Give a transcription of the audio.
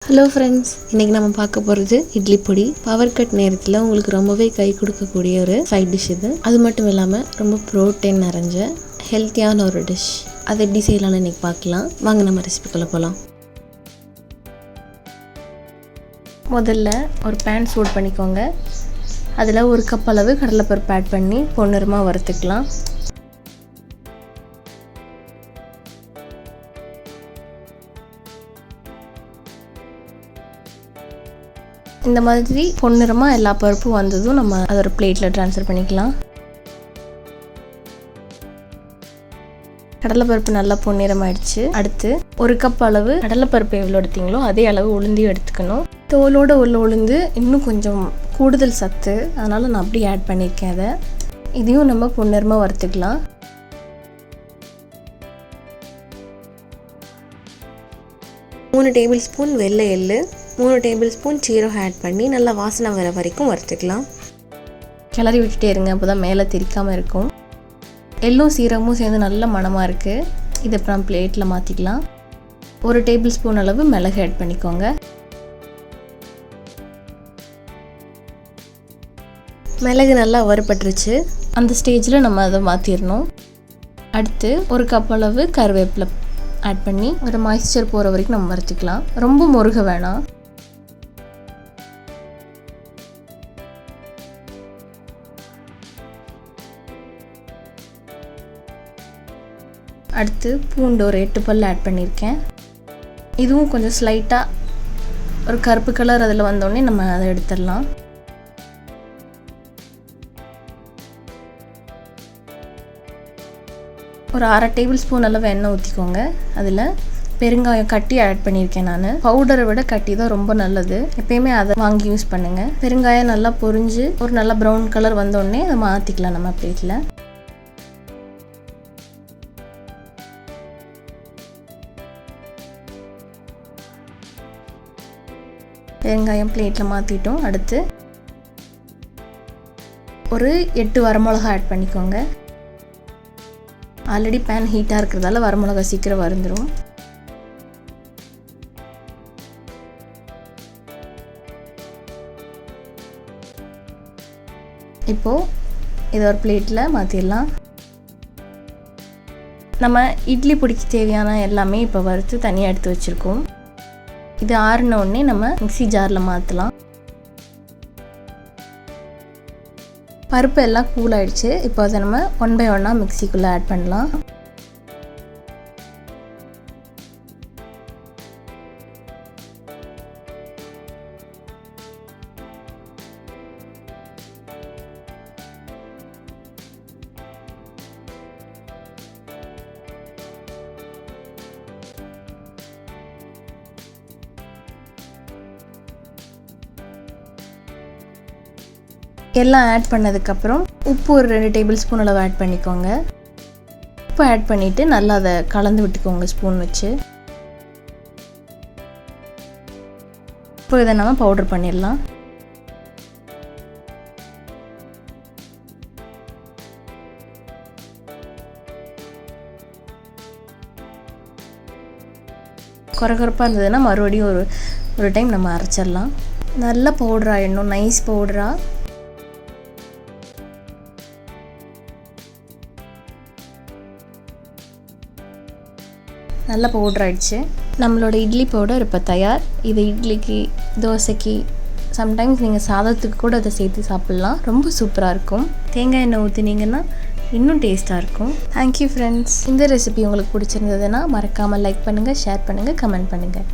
Hello friends, இன்றைக்கி நம்ம பார்க்க போகிறது இட்லி பொடி. பவர் கட் நேரத்தில் உங்களுக்கு ரொம்பவே கை கொடுக்கக்கூடிய ஒரு சைட் டிஷ் இது. அது மட்டும் இல்லாமல் ரொம்ப ப்ரோட்டீன் நிறைஞ்ச ஹெல்த்தியான ஒரு டிஷ். அதை எப்படி செய்யலாம்னு இன்றைக்கி பார்க்கலாம். வாங்க நம்ம ரெசிபிக்குள்ளே போகலாம். முதல்ல ஒரு பேன் சூட் பண்ணிக்கோங்க. அதில் ஒரு கப் அளவு கடலைப்பருப்பு ஆட் பண்ணி பொன்னிறமாக வறுத்துக்கலாம். இந்த மாதிரி பொன்னிறமாக எல்லா பருப்பும் வந்ததும் நம்ம அதை ஒரு பிளேட்டில் ட்ரான்ஸ்ஃபர் பண்ணிக்கலாம். கடலைப்பருப்பு நல்லா பொன்னிறமாயிடுச்சு. அடுத்து ஒரு கப் அளவு கடலைப்பருப்பு எவ்வளோ எடுத்தீங்களோ அதே அளவு உளுந்தையும் எடுத்துக்கணும். தோலோடு உள்ள உளுந்து இன்னும் கொஞ்சம் கூடுதல் சத்து, அதனால் நான் அப்படியே ஆட் பண்ணியிருக்கேன். அதை இதையும் நம்ம பொன்னிறமாக வறுத்துக்கலாம். மூணு டேபிள் ஸ்பூன் வெள்ளை எள்ளு, 3 டேபிள் ஸ்பூன் சீரகம் ஆட் பண்ணி நல்லா வாசனை வர வரைக்கும் வறுத்துக்கலாம். கிளறி விட்டுட்டே இருங்க, அப்போ தான் மேலே திரிக்காமல் இருக்கும். எள்ளும் சீரகமும் சேர்ந்து நல்ல மணமாக இருக்குது. இதை அப்புறம் பிளேட்டில் மாற்றிக்கலாம். 1 டேபிள் ஸ்பூன் அளவு மிளகு ஆட் பண்ணிக்கோங்க. மிளகு நல்லா வறுபட்டுருச்சு. அந்த ஸ்டேஜில் நம்ம அதை மாற்றிடணும். அடுத்து ஒரு கப் அளவு கருவேப்பிலை ஆட் பண்ணி ஒரு மாய்ஸ்சர் போகிற வரைக்கும் நம்ம வறுத்துக்கலாம். ரொம்ப முருக வேணாம். அடுத்து பூண்டு ஒரு 8 பல் ஆட் பண்ணியிருக்கேன். இதுவும் கொஞ்சம் ஸ்லைட்டாக ஒரு கருப்பு கலர் அதில் வந்தோடனே நம்ம அதை எடுத்துடலாம். ஒரு 1/2 டேபிள் ஸ்பூன் அளவு எண்ணெய் ஊற்றிக்கோங்க. அதில் பெருங்காயம் கட்டி ஆட் பண்ணியிருக்கேன். நான் பவுடரை விட கட்டி தான் ரொம்ப நல்லது. எப்பயுமே அதை வாங்கி யூஸ் பண்ணுங்கள். பெருங்காயம் நல்லா பொரிஞ்சு ஒரு நல்ல ப்ரௌன் கலர் வந்தோடனே அதை மாற்றிக்கலாம் நம்ம பிளேட்டில். பெருங்காயம் பிளேட்டில் மாற்றிட்டோம். அடுத்து ஒரு 8 வரமிளகா ஆட் பண்ணிக்கோங்க. ஆல்ரெடி பேன் ஹீட்டாக இருக்கிறதால வரமிளகா சீக்கிரம் வறுந்துடும். இப்போது இதை ஒரு பிளேட்டில் மாற்றிடலாம். நம்ம இட்லி பொடிக்கு தேவையான எல்லாமே இப்போ வறுத்து தனியாக எடுத்து வச்சுருக்கோம். இது ஆறின உடனே நம்ம மிக்ஸி ஜாரில் மாற்றலாம். பருப்பு எல்லாம் கூல் ஆகிடுச்சு. இப்போ அதை நம்ம 1 by 1 மிக்சிக்குள்ளே ஆட் பண்ணலாம். எல்லாம் ஆட் பண்ணதுக்கப்புறம் உப்பு ஒரு 2 டேபிள் ஸ்பூன் அளவு ஆட் பண்ணிக்கோங்க. உப்பு ஆட் பண்ணிவிட்டு நல்லா அதை கலந்து விட்டுக்கோங்க ஸ்பூன் வச்சு. இப்போ இதை நம்ம பவுடர் பண்ணிடலாம். குறகுறப்பாக இருந்ததுன்னா மறுபடியும் ஒரு டைம் நம்ம அரைச்சிடலாம். நல்ல பவுடர் ஆகிடணும், நைஸ் பவுடராக. நல்ல பவுடர் ஆகிடுச்சு. நம்மளோட இட்லி பவுடர் இப்போ தயார். இது இட்லிக்கு, தோசைக்கு, சம்டைம்ஸ் நீங்கள் சாதத்துக்கு கூட அதை சேர்த்து சாப்பிட்லாம். ரொம்ப சூப்பராக இருக்கும். தேங்காய் எண்ணெய் ஊற்றினீங்கன்னா இன்னும் டேஸ்ட்டாக இருக்கும். Thank you friends. இந்த ரெசிபி உங்களுக்கு பிடிச்சிருந்ததுன்னா மறக்காமல் லைக் பண்ணுங்கள், ஷேர் பண்ணுங்கள், கமெண்ட் பண்ணுங்கள்.